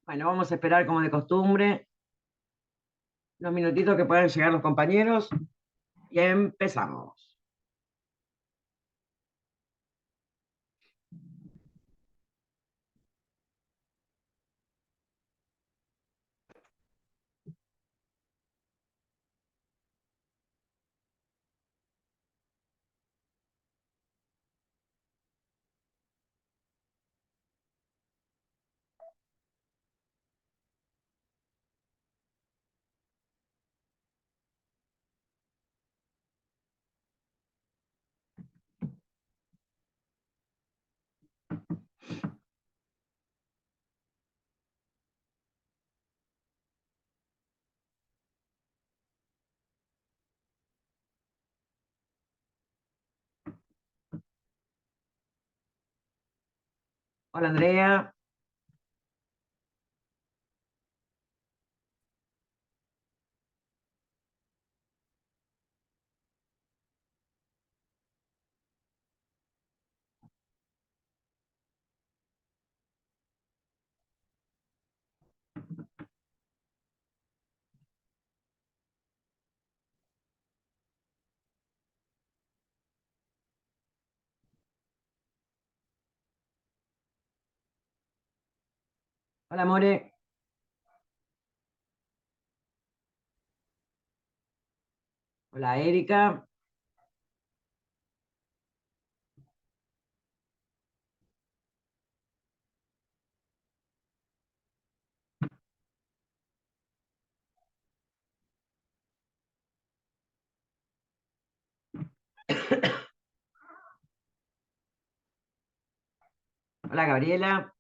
Bueno, vamos a esperar como de costumbre los minutitos que puedan llegar los compañeros y empezamos. Hola Andrea, hola More, hola Erika, hola Gabriela,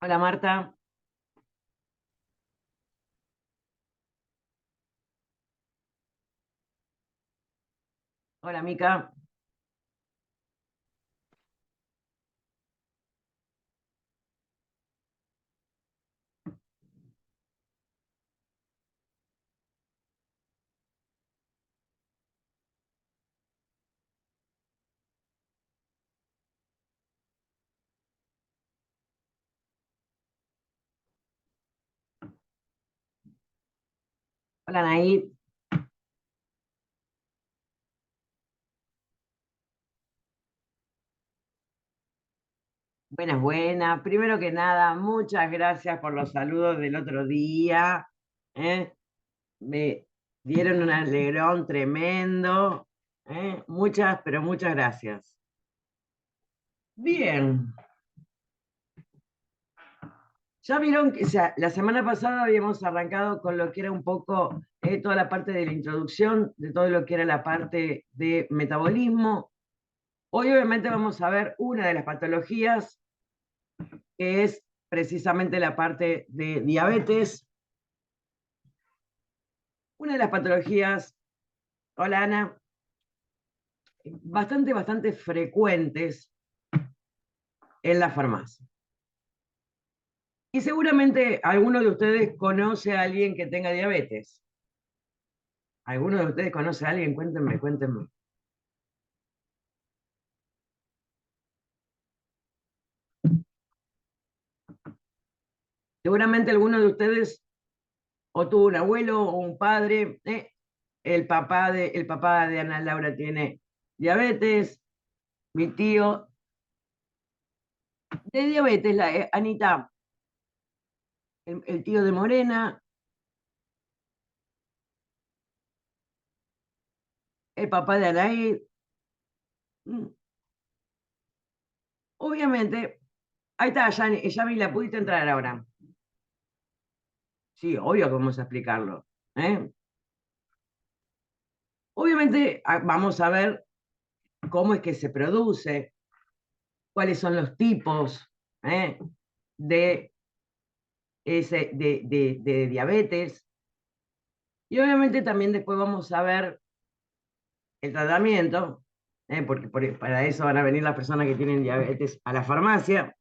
hola Marta, hola Mica, hola Naid, buenas, buenas. Primero que nada, muchas gracias por los saludos del otro día. ¿eh? Me dieron un alegrón tremendo. Muchas, pero muchas gracias. Bien, ya vieron que, o sea, la semana pasada habíamos arrancado con lo que era un poco toda la parte de la introducción, de todo lo que era la parte de metabolismo. Hoy obviamente vamos a ver una de las patologías, que es precisamente la parte de diabetes. Una de las patologías, hola Ana, bastante frecuentes en la farmacia. Y seguramente alguno de ustedes conoce a alguien que tenga diabetes. ¿Alguno de ustedes conoce a alguien? Cuéntenme, cuéntenme. Seguramente alguno de ustedes o tuvo un abuelo o un padre, el papá de Ana Laura tiene diabetes, mi tío de diabetes, Anita, el tío de Morena, el papá de Anaí. Obviamente, ahí está, Yami, la pudiste entrar ahora. Sí, obvio que vamos a explicarlo. ¿Eh? Obviamente, vamos a ver cómo es que se produce, cuáles son los tipos ¿eh? de, de diabetes. Y obviamente también después vamos a ver el tratamiento, porque para eso van a venir las personas que tienen diabetes a la farmacia.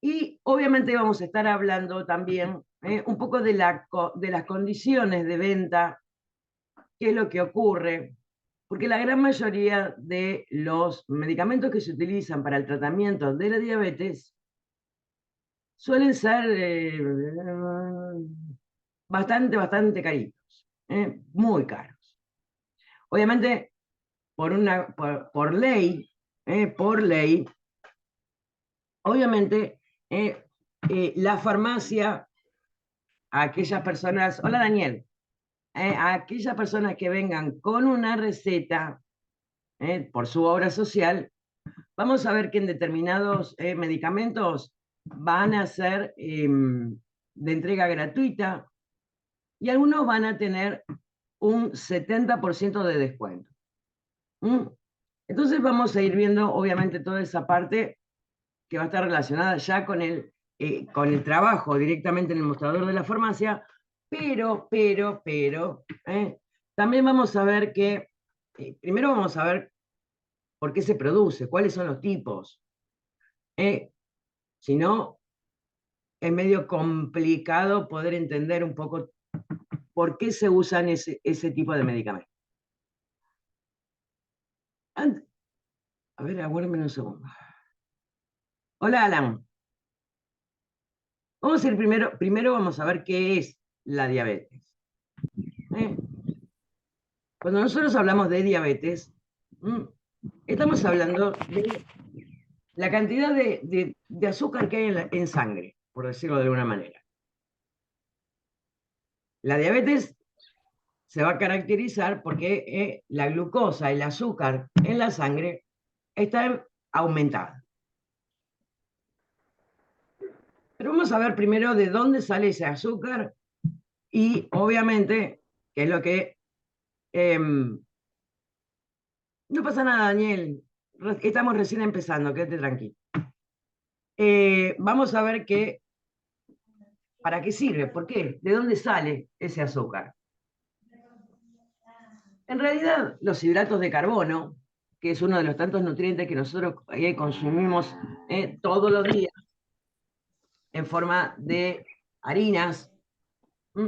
Y obviamente vamos a estar hablando también un poco de las condiciones de venta, qué es lo que ocurre, porque la gran mayoría de los medicamentos que se utilizan para el tratamiento de la diabetes suelen ser bastante caritos, muy caros. Obviamente, por ley, obviamente, la farmacia, a aquellas personas, hola Daniel, a aquellas personas que vengan con una receta por su obra social, vamos a ver que en determinados medicamentos van a ser de entrega gratuita y algunos van a tener un 70% de descuento. ¿Mm? Entonces vamos a ir viendo, obviamente, toda esa parte que va a estar relacionada ya con el trabajo directamente en el mostrador de la farmacia, pero, también vamos a ver que, primero vamos a ver por qué se produce, cuáles son los tipos. Si no, es medio complicado poder entender un poco por qué se usan ese tipo de medicamentos. A ver, aguárdame un segundo. Hola, Alan. Vamos a ir primero vamos a ver qué es la diabetes. ¿Eh? Cuando nosotros hablamos de diabetes, estamos hablando de la cantidad de azúcar que hay en sangre, por decirlo de alguna manera. La diabetes se va a caracterizar porque la glucosa, el azúcar en la sangre está aumentada. Pero vamos a ver primero de dónde sale ese azúcar y obviamente, qué es lo que... no pasa nada, Daniel. Estamos recién empezando, quédate tranquilo. Vamos a ver para qué sirve, por qué, de dónde sale ese azúcar. En realidad, los hidratos de carbono, que es uno de los tantos nutrientes que nosotros consumimos todos los días en forma de harinas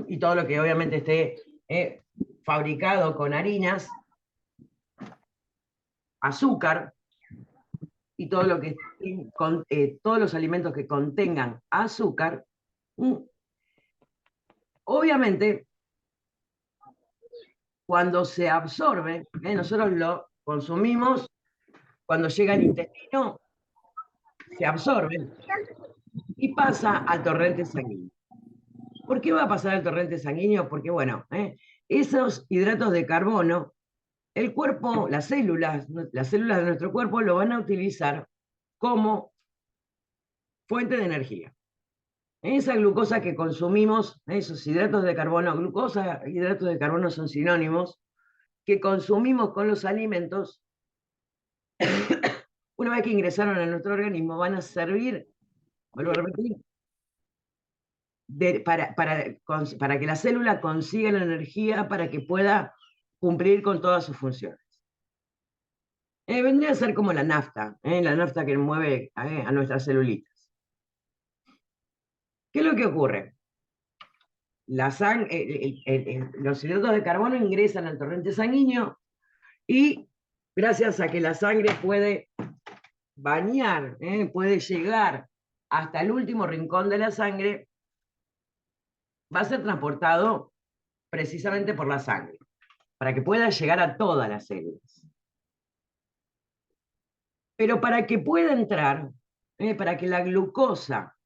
y todo lo que obviamente esté fabricado con harinas, azúcar y todo lo que todos los alimentos que contengan azúcar, obviamente cuando se absorbe, nosotros lo consumimos, cuando llega al intestino, se absorbe y pasa al torrente sanguíneo. ¿Por qué va a pasar al torrente sanguíneo? Porque, bueno, esos hidratos de carbono, el cuerpo, las células de nuestro cuerpo lo van a utilizar como fuente de energía. Esa glucosa que consumimos, esos hidratos de carbono, glucosa e hidratos de carbono son sinónimos, que consumimos con los alimentos, una vez que ingresaron a nuestro organismo, van a servir, vuelvo a repetir, para que la célula consiga la energía para que pueda cumplir con todas sus funciones. Vendría a ser como la nafta que mueve a nuestras celulitas. ¿Qué es lo que ocurre? Los hidratos de carbono ingresan al torrente sanguíneo y gracias a que la sangre puede bañar, puede llegar hasta el último rincón de la sangre, va a ser transportado precisamente por la sangre, para que pueda llegar a todas las células. Pero para que pueda entrar, para que la glucosa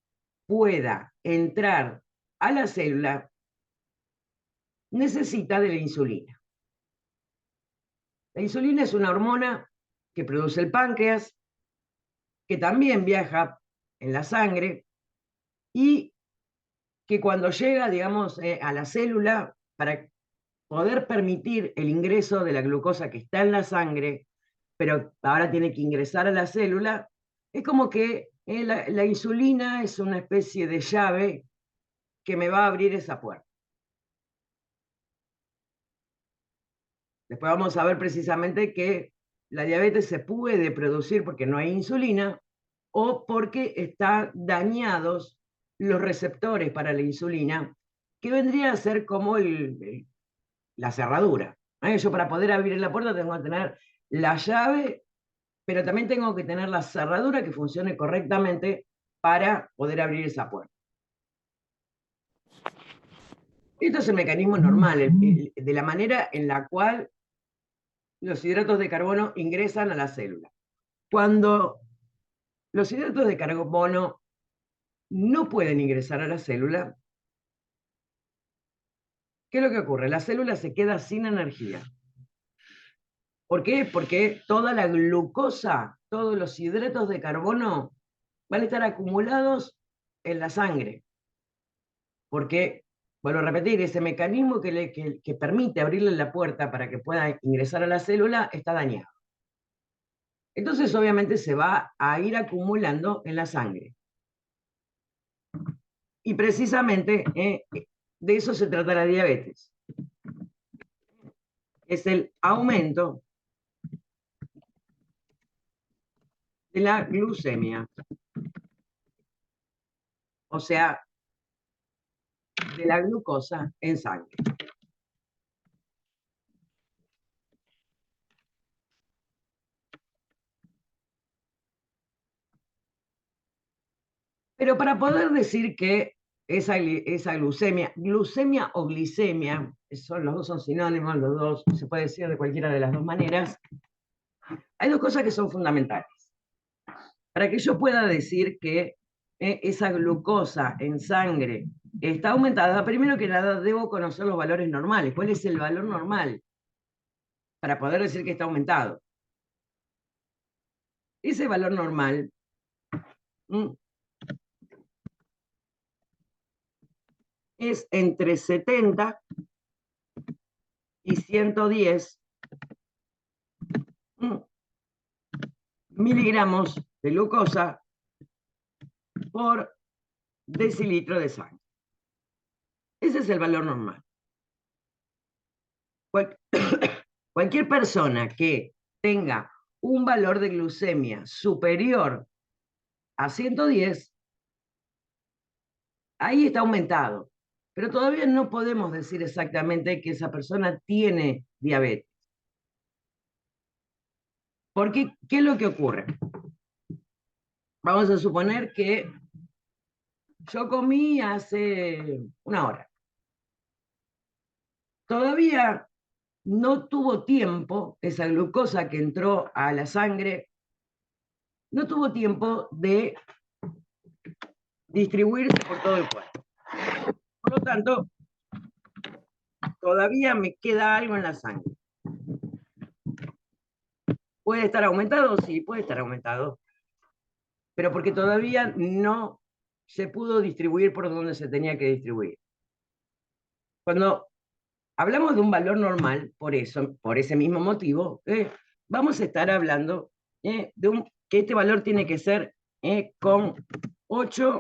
pueda entrar a la célula, necesita de la insulina. La insulina es una hormona que produce el páncreas, que también viaja en la sangre y que cuando llega, digamos, a la célula, para poder permitir el ingreso de la glucosa que está en la sangre, pero ahora tiene que ingresar a la célula, es como que la insulina es una especie de llave que me va a abrir esa puerta. Después vamos a ver precisamente que la diabetes se puede producir porque no hay insulina o porque están dañados los receptores para la insulina, que vendría a ser como la cerradura. Yo para poder abrir la puerta tengo que tener la llave, pero también tengo que tener la cerradura que funcione correctamente para poder abrir esa puerta. Esto es el mecanismo normal, de la manera en la cual los hidratos de carbono ingresan a la célula. Cuando los hidratos de carbono no pueden ingresar a la célula, ¿qué es lo que ocurre? La célula se queda sin energía. ¿Por qué? Porque toda la glucosa, todos los hidratos de carbono van a estar acumulados en la sangre. Porque, vuelvo a repetir, ese mecanismo que permite abrirle la puerta para que pueda ingresar a la célula está dañado. Entonces, obviamente, se va a ir acumulando en la sangre. Y precisamente de eso se trata la diabetes. Es el aumento de la glucemia. O sea, de la glucosa en sangre. Pero para poder decir que esa glucemia o glicemia, los dos son sinónimos, los dos se puede decir de cualquiera de las dos maneras, hay dos cosas que son fundamentales. Para que yo pueda decir que esa glucosa en sangre está aumentada, primero que nada debo conocer los valores normales. ¿Cuál es el valor normal? Para poder decir que está aumentado. Ese valor normal es entre 70 y 110 miligramos de glucosa por decilitro de sangre. Ese es el valor normal. Cualquier persona que tenga un valor de glucemia superior a 110, ahí está aumentado. Pero todavía no podemos decir exactamente que esa persona tiene diabetes. Porque, ¿qué es lo que ocurre? Vamos a suponer que yo comí hace una hora. Todavía no tuvo tiempo, esa glucosa que entró a la sangre, no tuvo tiempo de distribuirse por todo el cuerpo. Por lo tanto, todavía me queda algo en la sangre. ¿Puede estar aumentado? Sí, puede estar aumentado. Pero porque todavía no se pudo distribuir por donde se tenía que distribuir. Cuando hablamos de un valor normal, por eso, por ese mismo motivo, vamos a estar hablando que este valor tiene que ser con 8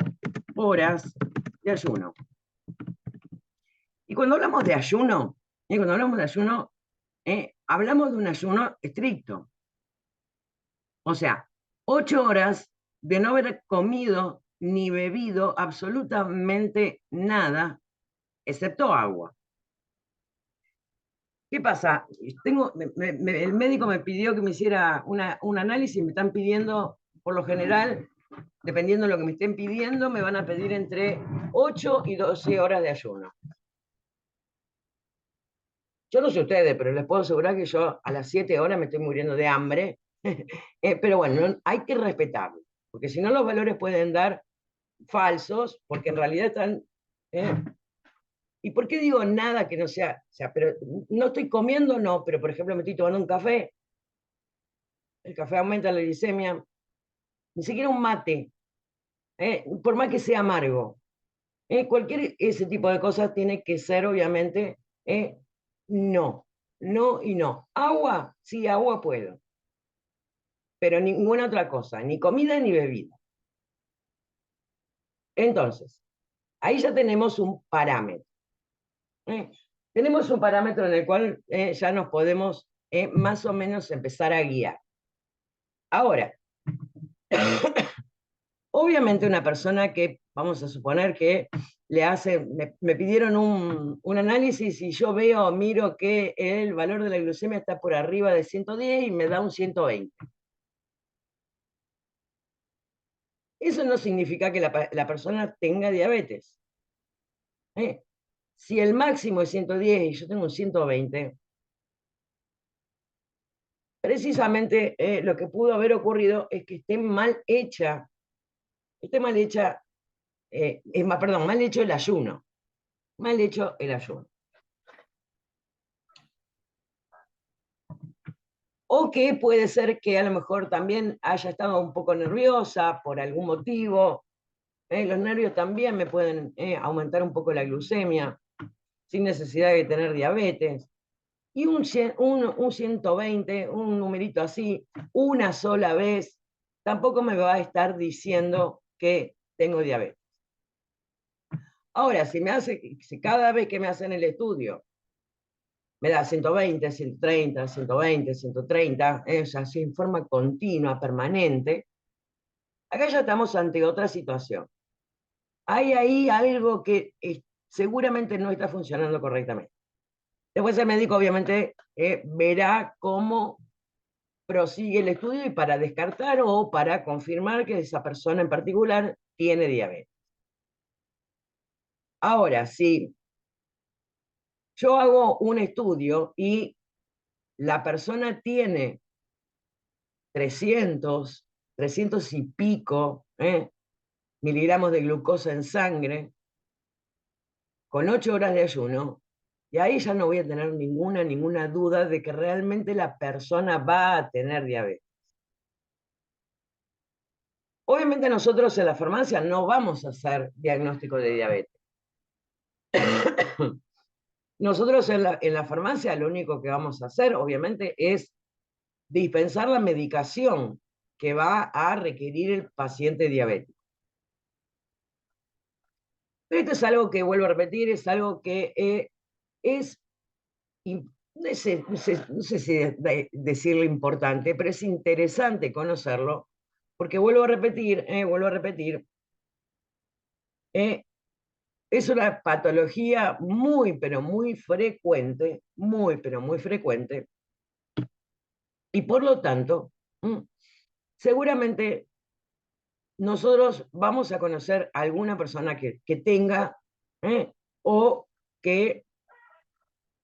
horas de ayuno. Y cuando hablamos de ayuno, hablamos de un ayuno estricto. O sea, 8 horas de no haber comido ni bebido absolutamente nada, excepto agua. ¿Qué pasa? El médico me pidió que me hiciera un análisis, me están pidiendo, por lo general, dependiendo de lo que me estén pidiendo, me van a pedir entre 8 y 12 horas de ayuno. Yo no sé ustedes, pero les puedo asegurar que yo a las 7 horas me estoy muriendo de hambre. Pero bueno, hay que respetarlo, porque si no los valores pueden dar falsos, porque en realidad están... ¿Y por qué digo nada que no sea? O sea, pero no estoy comiendo, no, pero por ejemplo me estoy tomando un café, el café aumenta la glicemia, ni siquiera un mate, por más que sea amargo. Cualquier ese tipo de cosas tiene que ser, obviamente, no, no y no. Agua, sí, agua puedo, pero ninguna otra cosa, ni comida ni bebida. Entonces, ahí ya tenemos un parámetro. ¿eh? Tenemos un parámetro en el cual ya nos podemos más o menos empezar a guiar. Ahora, obviamente una persona que, vamos a suponer que le hace, me pidieron un análisis y yo veo, miro que el valor de la glucemia está por arriba de 110 y me da un 120. Eso no significa que la persona tenga diabetes. ¿eh? Si el máximo es 110 y yo tengo un 120, precisamente lo que pudo haber ocurrido es que esté mal hecha, perdón, mal hecho el ayuno. Mal hecho el ayuno. O que puede ser que a lo mejor también haya estado un poco nerviosa por algún motivo. Los nervios también me pueden aumentar un poco la glucemia sin necesidad de tener diabetes. Y un 120, un numerito así, una sola vez, tampoco me va a estar diciendo que tengo diabetes. Ahora, si cada vez que me hacen el estudio me da 120, 130, 120, 130, es así en forma continua, permanente, acá ya estamos ante otra situación. Hay ahí algo que seguramente no está funcionando correctamente. Después el médico obviamente verá cómo prosigue el estudio y para descartar o para confirmar que esa persona en particular tiene diabetes. Ahora, si yo hago un estudio y la persona tiene 300, 300 y pico miligramos de glucosa en sangre, con 8 horas de ayuno, y ahí ya no voy a tener ninguna duda de que realmente la persona va a tener diabetes. Obviamente nosotros en la farmacia no vamos a hacer diagnóstico de diabetes. Nosotros en la farmacia lo único que vamos a hacer, obviamente, es dispensar la medicación que va a requerir el paciente diabético. Pero esto es algo que, vuelvo a repetir, es algo que es, no sé si decirlo importante, pero es interesante conocerlo, porque vuelvo a repetir, es una patología muy, pero muy frecuente, muy, pero muy frecuente, y por lo tanto, seguramente nosotros vamos a conocer a alguna persona que tenga o que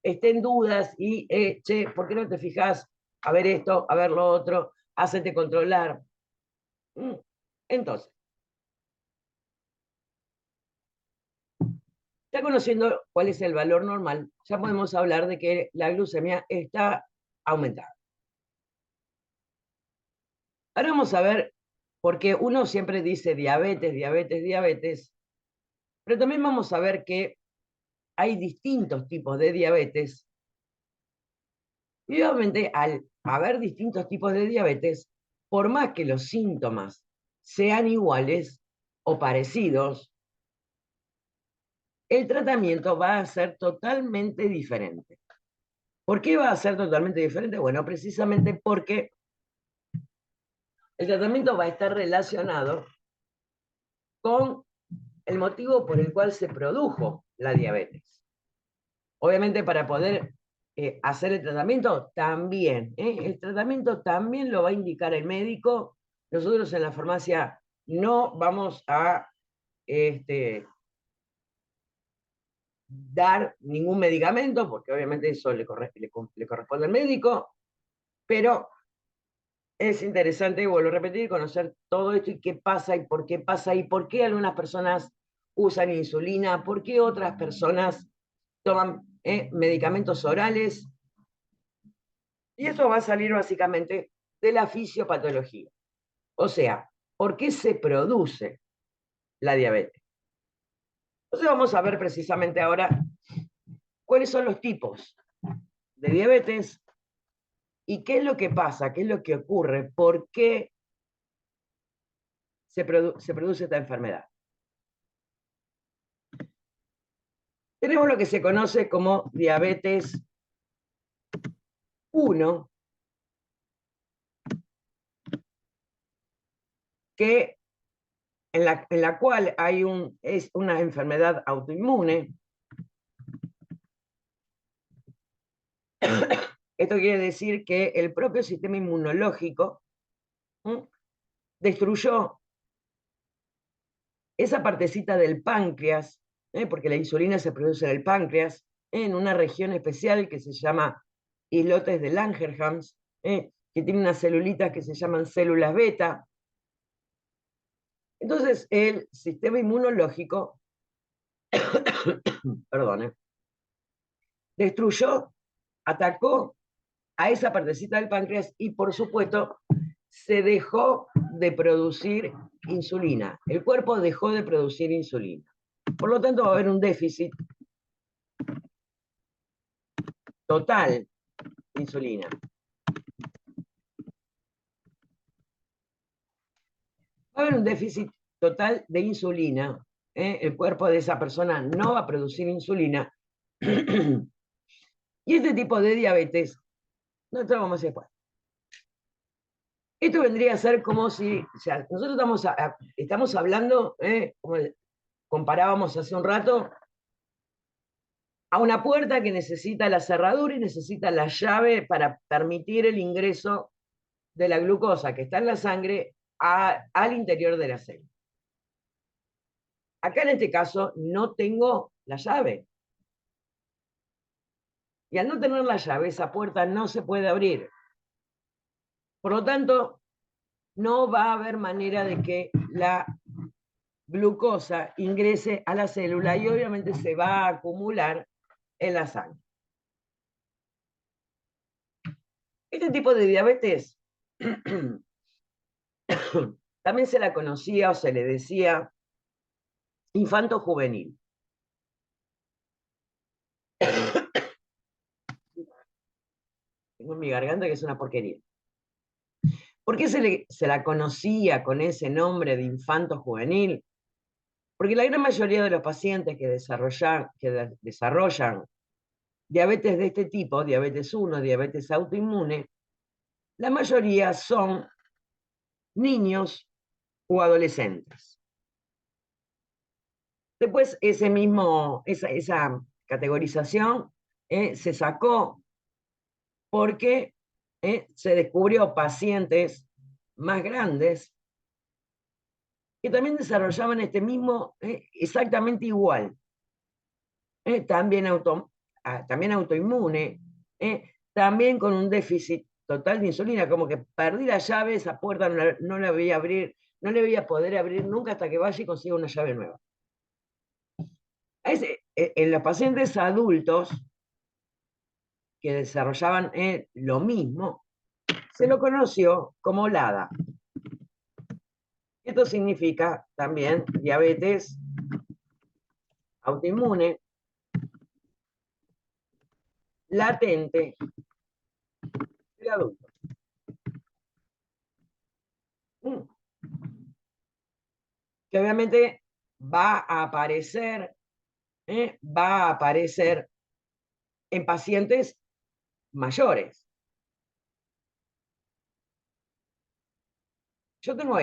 esté en dudas y, che, ¿por qué no te fijas a ver esto, a ver lo otro, hacete controlar? Entonces, ya conociendo cuál es el valor normal, ya podemos hablar de que la glucemia está aumentada. Ahora vamos a ver, porque uno siempre dice diabetes, diabetes, diabetes, pero también vamos a ver que hay distintos tipos de diabetes. Y obviamente, al haber distintos tipos de diabetes, por más que los síntomas sean iguales o parecidos, el tratamiento va a ser totalmente diferente. ¿Por qué va a ser totalmente diferente? Bueno, precisamente porque el tratamiento va a estar relacionado con el motivo por el cual se produjo la diabetes. Obviamente para poder hacer el tratamiento también, el tratamiento también lo va a indicar el médico. Nosotros en la farmacia no vamos a dar ningún medicamento, porque obviamente eso le corresponde al médico, pero es interesante, vuelvo a repetir, conocer todo esto y qué pasa y por qué algunas personas usan insulina, por qué otras personas toman medicamentos orales. Y esto va a salir básicamente de la fisiopatología. O sea, ¿por qué se produce la diabetes? Entonces vamos a ver precisamente ahora cuáles son los tipos de diabetes y qué es lo que pasa, qué es lo que ocurre, por qué se produce esta enfermedad. Tenemos lo que se conoce como diabetes 1, que en la cual es una enfermedad autoinmune. Esto quiere decir que el propio sistema inmunológico destruyó esa partecita del páncreas, porque la insulina se produce en el páncreas, en una región especial que se llama islotes de Langerhans, que tiene unas celulitas que se llaman células beta. Entonces, el sistema inmunológico, perdón, destruyó, atacó a esa partecita del páncreas y, por supuesto, se dejó de producir insulina. El cuerpo dejó de producir insulina. Por lo tanto, va a haber un déficit total de insulina. Va a haber un déficit total de insulina. El cuerpo de esa persona no va a producir insulina. Y este tipo de diabetes, nosotros vamos a decir, bueno, esto vendría a ser como si, o sea, nosotros estamos hablando, como comparábamos hace un rato, a una puerta que necesita la cerradura y necesita la llave para permitir el ingreso de la glucosa que está en la sangre al interior de la célula. Acá en este caso no tengo la llave. Y al no tener la llave, esa puerta no se puede abrir. Por lo tanto, no va a haber manera de que la glucosa ingrese a la célula y obviamente se va a acumular en la sangre. Este tipo de diabetes también se la conocía o se le decía infanto juvenil. Tengo en mi garganta que es una porquería. ¿Por qué se la conocía con ese nombre de infanto juvenil? Porque la gran mayoría de los pacientes que desarrollan diabetes de este tipo, diabetes 1, diabetes autoinmune, la mayoría son niños o adolescentes. Después esa categorización se sacó porque se descubrió pacientes más grandes que también desarrollaban este mismo, exactamente igual, también autoinmune, también con un déficit total de insulina, como que perdí la llave, esa puerta no la voy a abrir, no le voy a poder abrir nunca hasta que vaya y consiga una llave nueva. En los pacientes adultos que desarrollaban lo mismo, se lo conoció como LADA. Esto significa también diabetes autoinmune latente del adulto. Que obviamente va a aparecer en pacientes mayores. Yo tengo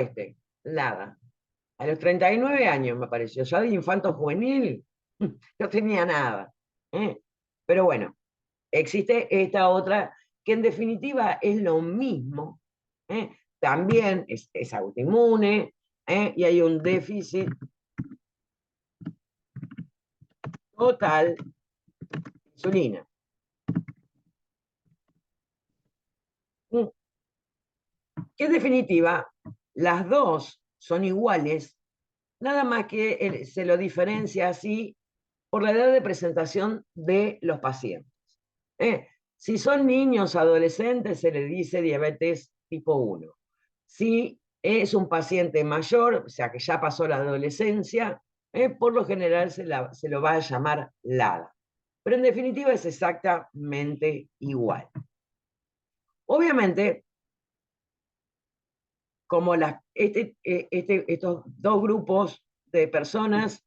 LADA. A los 39 años me apareció, ya de infanto juvenil, no tenía nada. Pero bueno, existe esta otra que en definitiva es lo mismo. También es autoinmune, y hay un déficit total de insulina. Que en definitiva, las dos son iguales, nada más que se lo diferencia así por la edad de presentación de los pacientes. Si son niños, adolescentes, se le dice diabetes tipo 1. Si es un paciente mayor, o sea que ya pasó la adolescencia, por lo general se lo va a llamar LADA. Pero en definitiva es exactamente igual. Obviamente, como estos dos grupos de personas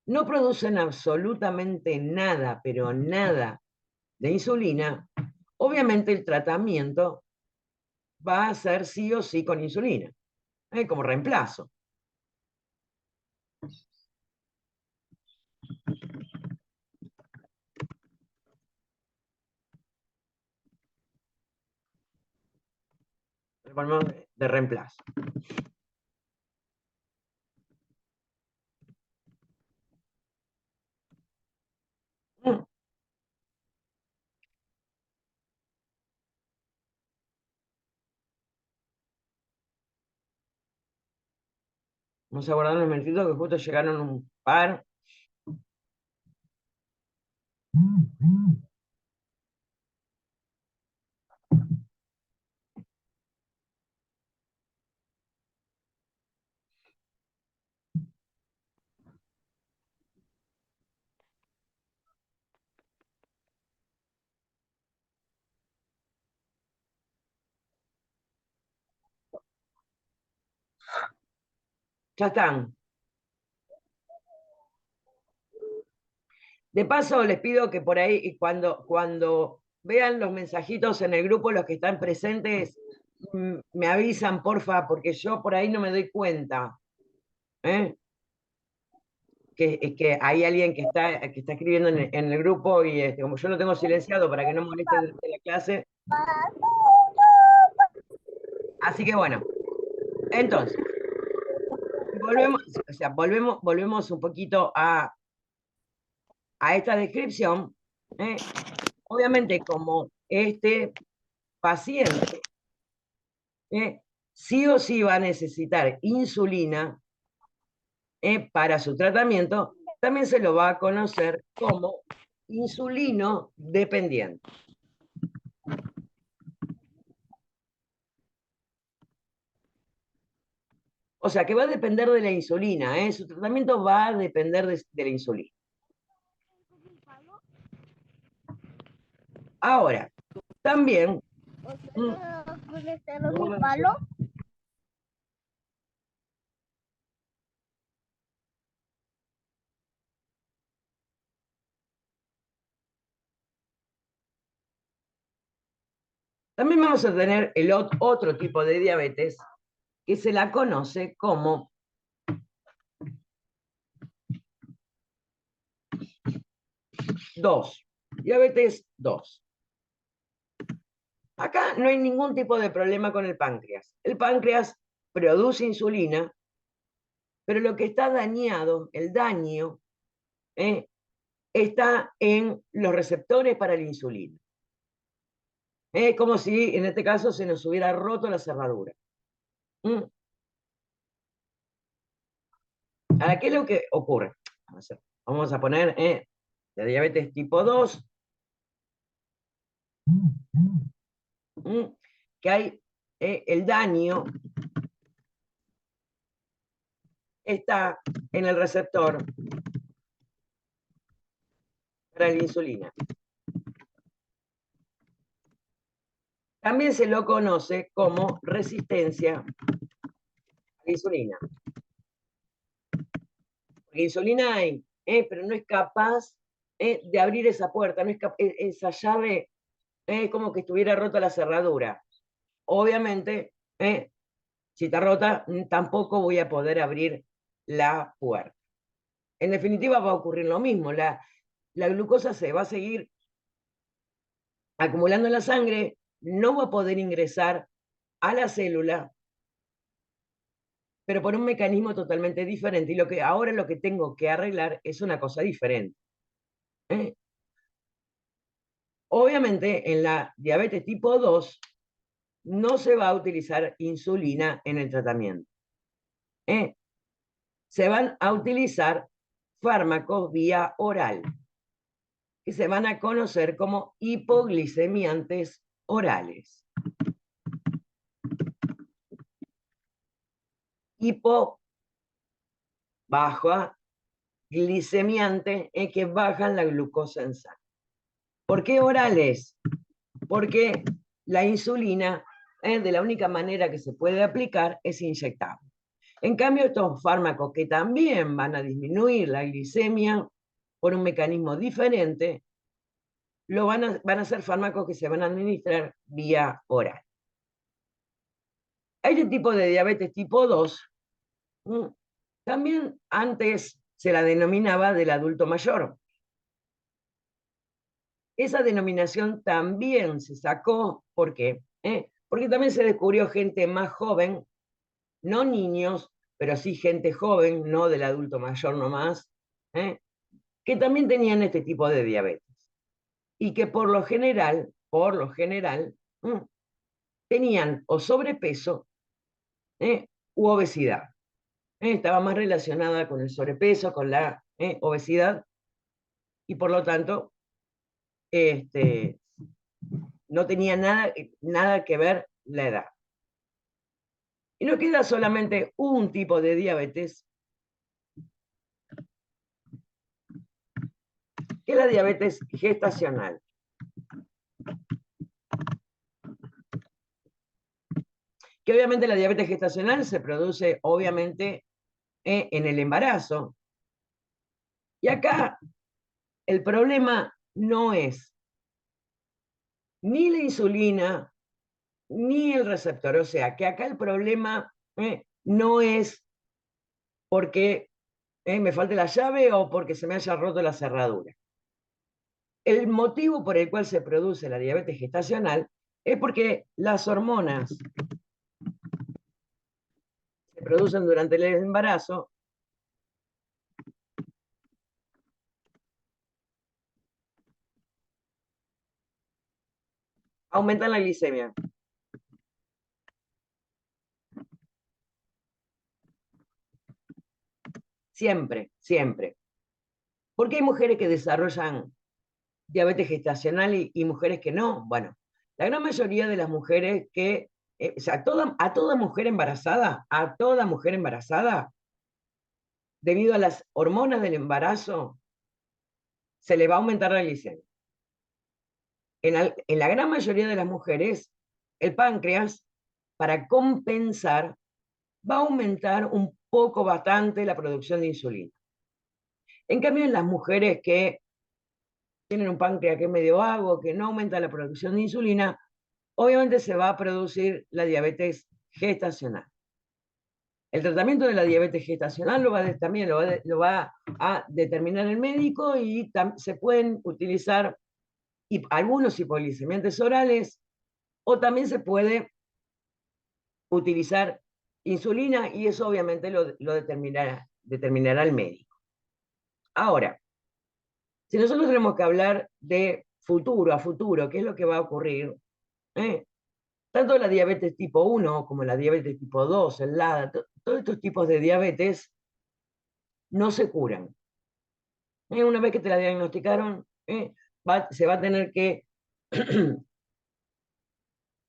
no producen absolutamente nada, pero nada de insulina, obviamente el tratamiento va a ser sí o sí con insulina, como reemplazo. De reemplazo. Vamos a guardar un momentito que justo llegaron un par. Ya están. De paso, les pido que por ahí, cuando vean los mensajitos en el grupo, los que están presentes, me avisan, porfa, porque yo por ahí no me doy cuenta. Que hay alguien que está escribiendo en el grupo y como yo lo tengo silenciado para que no moleste durante la clase. Así que bueno, entonces, volvemos un poquito a esta descripción. Obviamente, como este paciente sí o sí va a necesitar insulina para su tratamiento, también se lo va a conocer como insulino dependiente. O sea, que va a depender de la insulina, su tratamiento va a depender de la insulina. Ahora, también... También vamos a tener el otro tipo de diabetes que se la conoce como diabetes 2. Acá no hay ningún tipo de problema con el páncreas. El páncreas produce insulina, pero lo que está dañado, el daño, está en los receptores para la insulina. Es como si en este caso se nos hubiera roto la cerradura. Ahora, ¿qué es lo que ocurre? Vamos a poner la diabetes tipo 2, que hay el daño está en el receptor para la insulina. También se lo conoce como resistencia a la insulina. Porque insulina hay, pero no es capaz de abrir esa puerta, no es esa llave es como que estuviera rota la cerradura. Obviamente, si está rota, tampoco voy a poder abrir la puerta. En definitiva, va a ocurrir lo mismo. La glucosa se va a seguir acumulando en la sangre, no va a poder ingresar a la célula pero por un mecanismo totalmente diferente. Y ahora lo que tengo que arreglar es una cosa diferente. ¿Eh? Obviamente, en la diabetes tipo 2 no se va a utilizar insulina en el tratamiento. ¿Eh? Se van a utilizar fármacos vía oral, que se van a conocer como hipoglicemiantes orales. Hipo, baja, glicemiante, es que bajan la glucosa en sangre. ¿Por qué orales? Porque la insulina, de la única manera que se puede aplicar es inyectable. En cambio, estos fármacos que también van a disminuir la glicemia por un mecanismo diferente, van a ser fármacos que se van a administrar vía oral. Este tipo de diabetes tipo 2, también antes se la denominaba del adulto mayor. Esa denominación también se sacó, ¿por qué? Porque también se descubrió gente más joven, no niños, pero sí gente joven, no del adulto mayor nomás, que también tenían este tipo de diabetes. Y que por lo general, tenían o sobrepeso u obesidad. Estaba más relacionada con el sobrepeso, con la obesidad, y por lo tanto no tenía nada que ver la edad. Y no queda solamente un tipo de diabetes, que es la diabetes gestacional. Que obviamente la diabetes gestacional se produce obviamente en el embarazo. Y acá el problema no es ni la insulina ni el receptor. O sea, que acá el problema no es porque me falte la llave o porque se me haya roto la cerradura. El motivo por el cual se produce la diabetes gestacional es porque las hormonas se producen durante el embarazo aumentan la glicemia. Siempre, siempre. ¿Por qué hay mujeres que desarrollan diabetes gestacional y mujeres que no? Bueno, la gran mayoría de las mujeres o sea, a toda mujer embarazada, debido a las hormonas del embarazo, se le va a aumentar la glicemia. En la gran mayoría de las mujeres, el páncreas, para compensar, va a aumentar un poco, bastante, la producción de insulina. En cambio, en las mujeres que tienen un páncreas que es medio vago, que no aumenta la producción de insulina, obviamente se va a producir la diabetes gestacional. El tratamiento de la diabetes gestacional también lo va a determinar el médico, y se pueden utilizar algunos hipoglicemiantes orales, o también se puede utilizar insulina, y eso obviamente lo determinará el médico. Ahora, si nosotros tenemos que hablar de futuro a futuro, ¿qué es lo que va a ocurrir? Tanto la diabetes tipo 1 como la diabetes tipo 2, el LADA, todos estos tipos de diabetes no se curan. Una vez que te la diagnosticaron, se va a tener que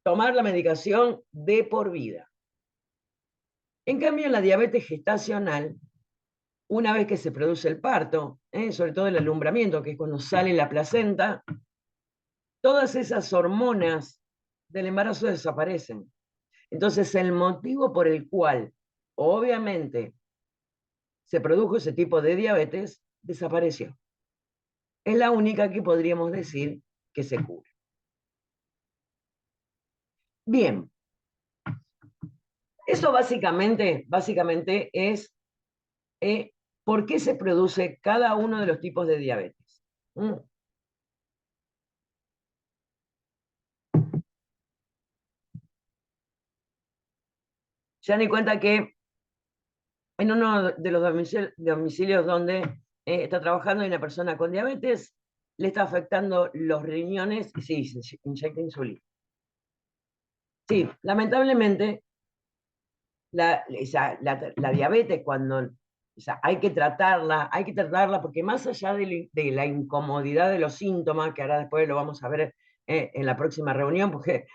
tomar la medicación de por vida. En cambio, en la diabetes gestacional, una vez que se produce el parto, sobre todo el alumbramiento, que es cuando sale la placenta, todas esas hormonas del embarazo desaparecen. Entonces, el motivo por el cual, obviamente, se produjo ese tipo de diabetes, desapareció. Es la única que podríamos decir que se cura. Bien, eso básicamente es por qué se produce cada uno de los tipos de diabetes. Se dan cuenta que en uno de los domicilios donde está trabajando y una persona con diabetes le está afectando los riñones y sí, se inyecta insulina. Sí, lamentablemente la diabetes cuando hay que tratarla porque más allá de la incomodidad de los síntomas, que ahora después lo vamos a ver en la próxima reunión, porque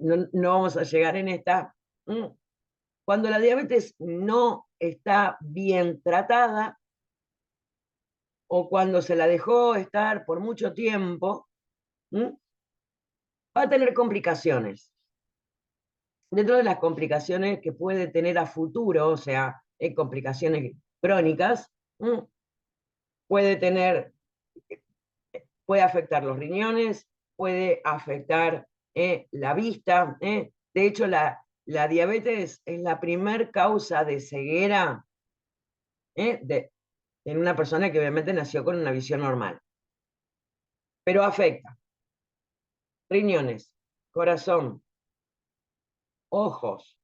no vamos a llegar en esta, cuando la diabetes no está bien tratada o cuando se la dejó estar por mucho tiempo, va a tener complicaciones. Dentro de las complicaciones que puede tener a futuro, o sea, complicaciones crónicas, puede tener, puede afectar los riñones, puede afectar la vista. De hecho, la diabetes es la primer causa de ceguera en una persona que obviamente nació con una visión normal. Pero afecta riñones, corazón, ojos,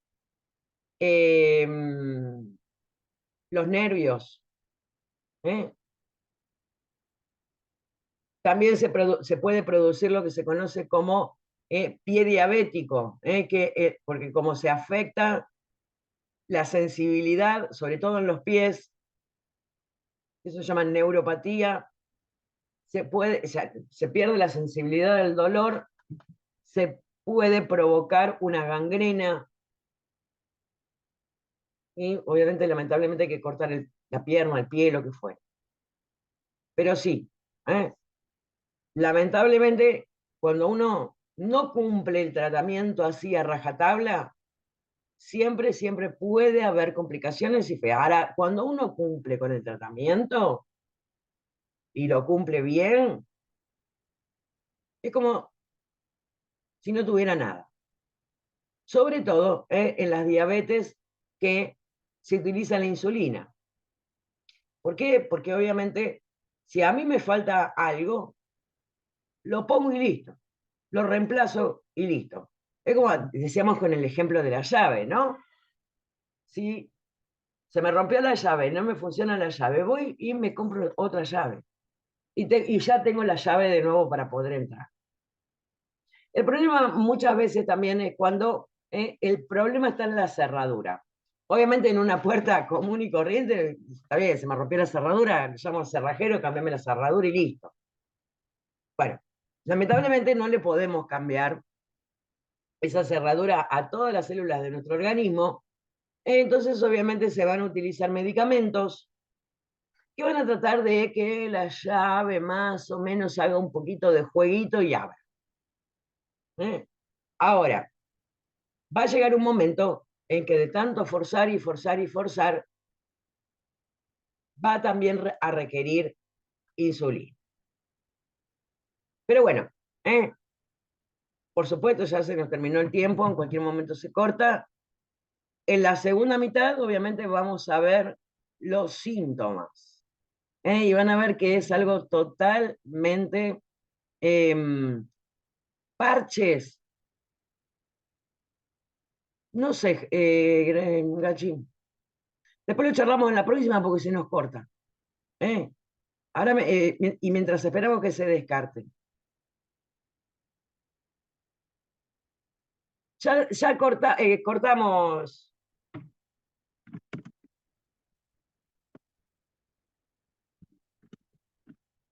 los nervios. También se puede producir lo que se conoce como pie diabético, porque como se afecta la sensibilidad, sobre todo en los pies, eso se llama neuropatía, se pierde la sensibilidad del dolor, se puede provocar una gangrena y obviamente lamentablemente hay que cortar la pierna, el pie, lo que fuera. Pero sí, lamentablemente cuando uno no cumple el tratamiento así a rajatabla, siempre, siempre puede haber complicaciones y feas. Ahora, cuando uno cumple con el tratamiento y lo cumple bien, es como si no tuviera nada. Sobre todo en las diabetes que se utiliza la insulina. ¿Por qué? Porque obviamente, si a mí me falta algo, lo pongo y listo. Lo reemplazo y listo. Es como decíamos con el ejemplo de la llave, ¿no? Si se me rompió la llave, no me funciona la llave, voy y me compro otra llave. Y ya tengo la llave de nuevo para poder entrar. El problema muchas veces también es cuando el problema está en la cerradura. Obviamente en una puerta común y corriente, está bien, se me rompió la cerradura, llamo al cerrajero, cambiame la cerradura y listo. Bueno, lamentablemente no le podemos cambiar esa cerradura a todas las células de nuestro organismo, entonces obviamente se van a utilizar medicamentos que van a tratar de que la llave más o menos haga un poquito de jueguito y abra. Ahora, va a llegar un momento en que de tanto forzar y forzar y forzar, va también a requerir insulina. Pero bueno, por supuesto ya se nos terminó el tiempo, en cualquier momento se corta. En la segunda mitad, obviamente, vamos a ver los síntomas. Y van a ver que es algo totalmente parches. No sé, Gachín. Después lo charlamos en la próxima porque se nos corta. Ahora y mientras esperamos que se descarte. Ya cortamos.